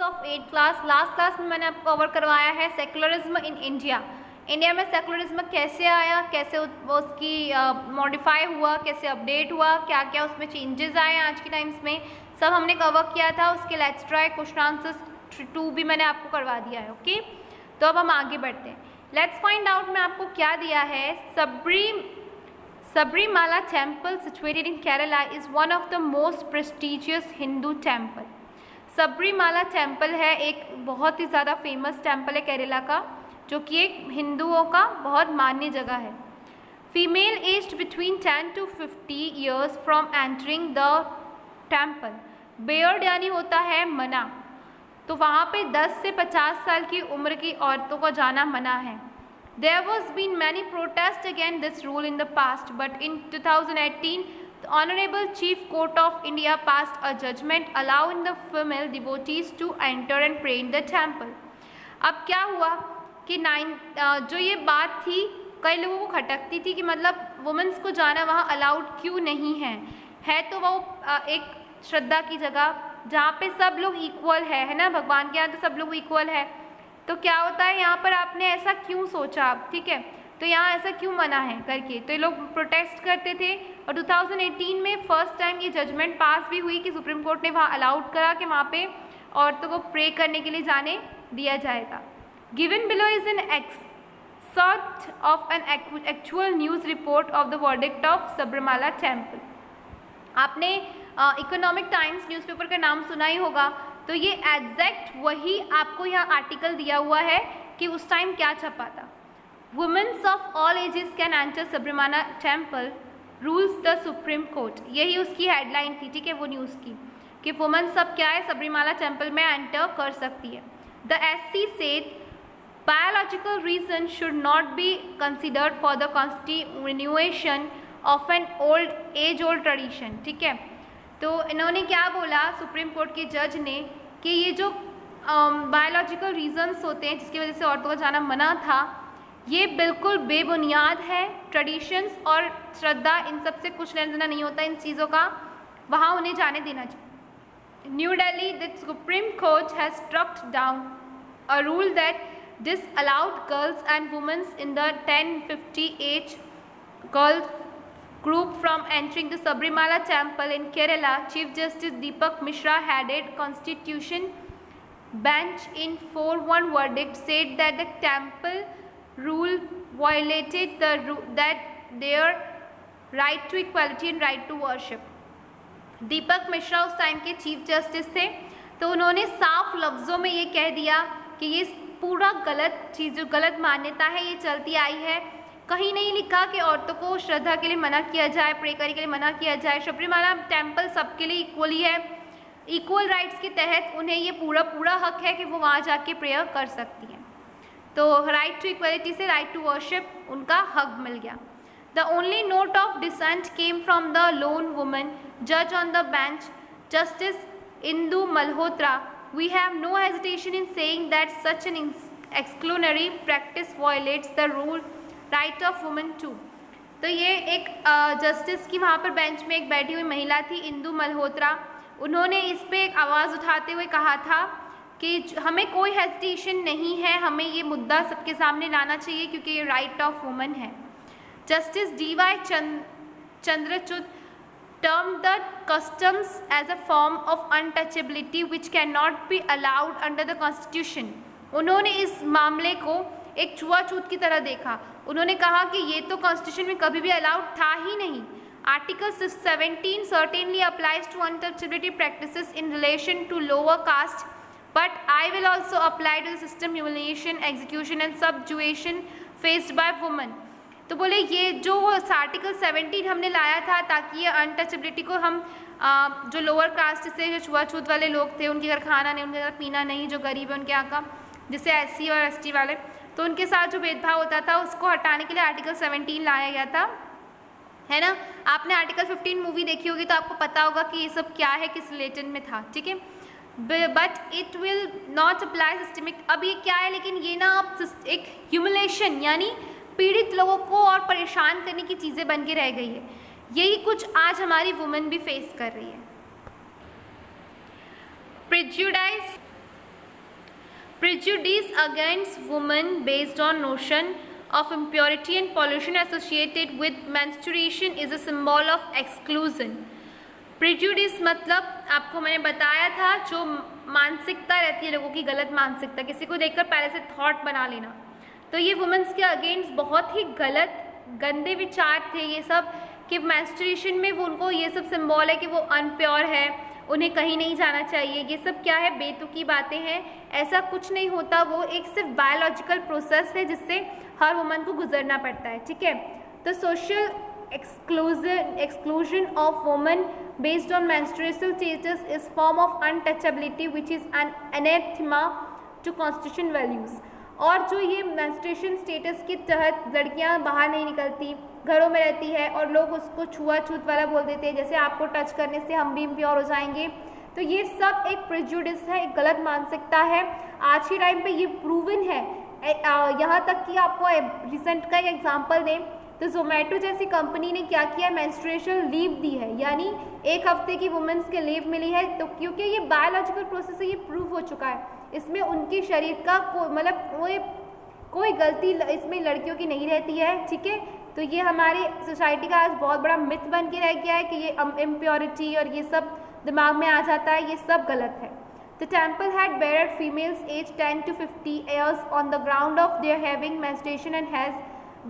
Of 8th class. Last class में मैंने आपको कवर करवाया है सेकुलरिज्म इन इंडिया। इंडिया में सेकुलरिज्म कैसे आया, कैसे उसकी मॉडिफाई हुआ, कैसे अपडेट हुआ, क्या क्या उसमें चेंजेस आए आज के टाइम्स में, सब हमने कवर किया था। उसके लेट्स ट्राई क्वेश्चन आंसर्स 2 भी मैंने आपको करवा दिया है। ओके, तो अब हम आगे बढ़ते हैं। लेट्स फाइंड आउट में आपको क्या दिया है। Sabrimala temple situated in Kerala is one of the most prestigious Hindu temple। Sabarimala temple है एक बहुत ही ज़्यादा फेमस टेम्पल है केरला का, जो कि एक हिंदुओं का बहुत मान्य जगह है। Female aged between 10 to 50 years from entering the temple, Baird यानी होता है मना, तो वहाँ पे 10 से 50 साल की उम्र की औरतों को जाना मना है। There was been many protests against this rule in the past, but in 2018, the Honorable Chief Court of India passed a judgment allowing the female devotees to enter and pray in the temple। अब क्या हुआ कि जो ये बात थी कई लोगों को खटकती थी कि मतलब वुमेंस को जाना वहाँ अलाउड क्यों नहीं है तो वो एक श्रद्धा की जगह जहाँ पे सब लोग इक्वल है ना, भगवान के यहाँ तो सब लोग इक्वल है, तो क्या होता है यहाँ पर आपने ऐसा क्यों सोचा आप, ठीक है, तो यहाँ ऐसा क्यों मना है करके, तो ये लोग प्रोटेस्ट करते थे। और 2018 में फर्स्ट टाइम ये जजमेंट पास भी हुई कि सुप्रीम कोर्ट ने वहाँ अलाउड करा कि वहाँ पे औरतों को प्रे करने के लिए जाने दिया जाएगा। Given below is an extract of an actual news report of the verdict of Sabarimala temple. आपने इकोनॉमिक टाइम्स न्यूज़पेपर का नाम सुना ही होगा, तो ये एग्जैक्ट वही आपको यहाँ आर्टिकल दिया हुआ है कि उस टाइम क्या छपा था। Womens of all ages can enter Sabarimala temple rules the supreme court, यही उसकी हेडलाइन थी, ठीक है, वो न्यूज़ की कि वुमेन सब क्या है सबरीमाला टेम्पल में एंटर कर सकती है। The SC said biological reason should not be considered for the continuation of an old tradition, ठीक है। तो इन्होंने क्या बोला, सुप्रीम कोर्ट के जज ने, कि ये जो बायोलॉजिकल रीजंस होते हैं जिसकी वजह से औरतों को जाना मना था, ये बिल्कुल बेबुनियाद है। ट्रेडिशंस और श्रद्धा इन सब से कुछ लेना देना नहीं होता इन चीज़ों का, वहाँ उन्हें जाने देना चाहिए। New Delhi the supreme court has struck down a rule that disallowed girls and women in the 10-50 age girls group from entering the Sabrimala temple in Kerala. Chief Justice Deepak Mishra headed Constitution bench in 4-1 verdict said that the temple rule violated their right to equality and right to worship। दीपक मिश्रा उस time के chief justice थे, तो उन्होंने साफ लफ्ज़ों में ये कह दिया कि ये पूरा गलत चीज़, जो गलत मान्यता है ये चलती आई है। कहीं नहीं लिखा कि औरतों को श्रद्धा के लिए मना किया जाए, प्रे करने के लिए मना किया जाए। सबरीमाला टेम्पल सबके लिए इक्वल ही है, इक्वल राइट्स के तहत उन्हें ये पूरा हक है कि वो वहाँ जाके प्रेयर कर सकती हैं। तो राइट टू इक्वलिटी से राइट टू वर्शिप उनका हक मिल गया। The only note of dissent came from the lone woman जज on the bench, justice Indu Malhotra. We have no hesitation in saying that such an exclusionary practice violates the rule right of women too। तो ये एक justice की वहाँ पर bench में एक बैठी हुई महिला थी, इंदु मल्होत्रा, उन्होंने इस पे एक आवाज़ उठाते हुए कहा था कि हमें कोई हेजिटेशन नहीं है, हमें ये मुद्दा सबके सामने लाना चाहिए क्योंकि ये राइट ऑफ वुमेन है। Justice DY Chandrachud termed the customs as a form of untouchability which cannot be allowed under the constitution। उन्होंने इस मामले को एक छुआछूत की तरह देखा। उन्होंने कहा कि ये तो कॉन्स्टिट्यूशन में कभी भी अलाउड था ही नहीं। Article 17 certainly applies to untouchability practices in relation to lower caste, but I will also apply to the system humiliation, execution and subjugation faced by women। तो बोले ये जो आर्टिकल 17 हमने लाया था ताकि ये अनटचेबिलिटी को हम जो लोअर कास्ट से, जो छुआछूत वाले लोग थे, उनके घर खाना नहीं, उनके घर पीना नहीं, जो गरीब है उनके यहाँ का, जैसे SC और ST वाले, तो उनके साथ जो भेदभाव होता था उसको हटाने के लिए आर्टिकल 17 लाया गया था, है ना। आपने आर्टिकल 15 मूवी देखी होगी तो आपको पता होगा कि ये सब क्या है, किस रिलेटेड में था, ठीक है। But it will not apply systemic. अब ये क्या है, लेकिन ये ना अब एक ह्यूमिलेशन यानी पीड़ित लोगों को और परेशान करने की चीज़ें बन के रह गई है। यही कुछ आज हमारी वुमेन भी फेस कर रही है। Prejudice prejudice against women based on notion of impurity and pollution associated with menstruation is a symbol of exclusion. Prejudice मतलब आपको मैंने बताया था, जो मानसिकता रहती है लोगों की, गलत मानसिकता, किसी को देखकर पहले से थॉट बना लेना, तो ये वुमेंस के अगेंस्ट बहुत ही गलत गंदे विचार थे ये सब, कि मेंस्ट्रुएशन में वो उनको ये सब सिंबल है कि वो अनप्योर है, उन्हें कहीं नहीं जाना चाहिए, ये सब क्या है, बेतुकी बातें हैं, ऐसा कुछ नहीं होता, वो एक सिर्फ बायोलॉजिकल प्रोसेस है जिससे हर वुमन को गुजरना पड़ता है, ठीक है। तो social exclusion of women based on menstrual status is form of untouchability which is an anathema to constitution values। और जो ये menstruation status के तहत लड़कियां बाहर नहीं निकलती, घरों में रहती है और लोग उसको छुआछूत वाला बोल देते हैं, जैसे आपको टच करने से हम भी इम्प्योर हो जाएंगे, तो ये सब एक प्रेजुडिस है, एक गलत मानसिकता है। आज के टाइम पे ये प्रूवन है, यहाँ तक कि आपको रिसेंट का एक एग्जांपल दें तो जोमेटो जैसी कंपनी ने क्या किया, मेंस्ट्रुएशन लीव दी है, यानी 1 हफ्ते की वुमेन्स के लीव मिली है, तो क्योंकि ये बायोलॉजिकल प्रोसेस है, ये प्रूव हो चुका है, इसमें उनके शरीर का मतलब कोई गलती इसमें लड़कियों की नहीं रहती है, ठीक है। तो ये हमारी सोसाइटी का आज बहुत बड़ा मिथ बन के रह गया है कि ये इम्प्योरिटी और ये सब दिमाग में आ जाता है, ये सब गलत है। The temple had buried females aged 10 to 50 years on the ground of their having menstruation and has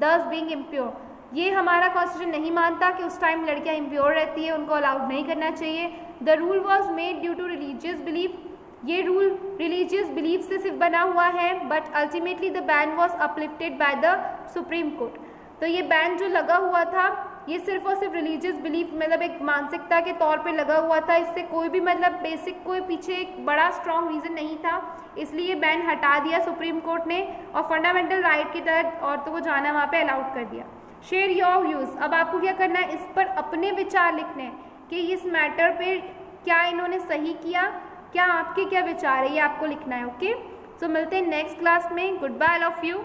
thus being impure। ये हमारा कॉन्स्टिट्यूशन नहीं मानता कि उस टाइम लड़कियां इम्प्योर रहती है, उनको अलाउड नहीं करना चाहिए। The rule was made due to religious belief, ये रूल रिलीजियस बिलीफ से सिर्फ बना हुआ है, but ultimately the ban was uplifted by the supreme court. तो ये बैन जो लगा हुआ था ये सिर्फ और सिर्फ रिलीजियस बिलीफ मतलब एक मानसिकता के तौर पे लगा हुआ था, इससे कोई भी मतलब बेसिक कोई पीछे एक बड़ा स्ट्रॉन्ग रीज़न नहीं था, इसलिए ये बैन हटा दिया सुप्रीम कोर्ट ने और फंडामेंटल राइट के तहत औरतों को जाना वहाँ पे अलाउड कर दिया। शेयर योर व्यूज़, अब आपको क्या करना है, इस पर अपने विचार लिखने हैं कि इस मैटर पे क्या इन्होंने सही किया, क्या आपके क्या विचार है, ये आपको लिखना है। ओके, सो मिलते हैं नेक्स्ट क्लास में। Goodbye all of you.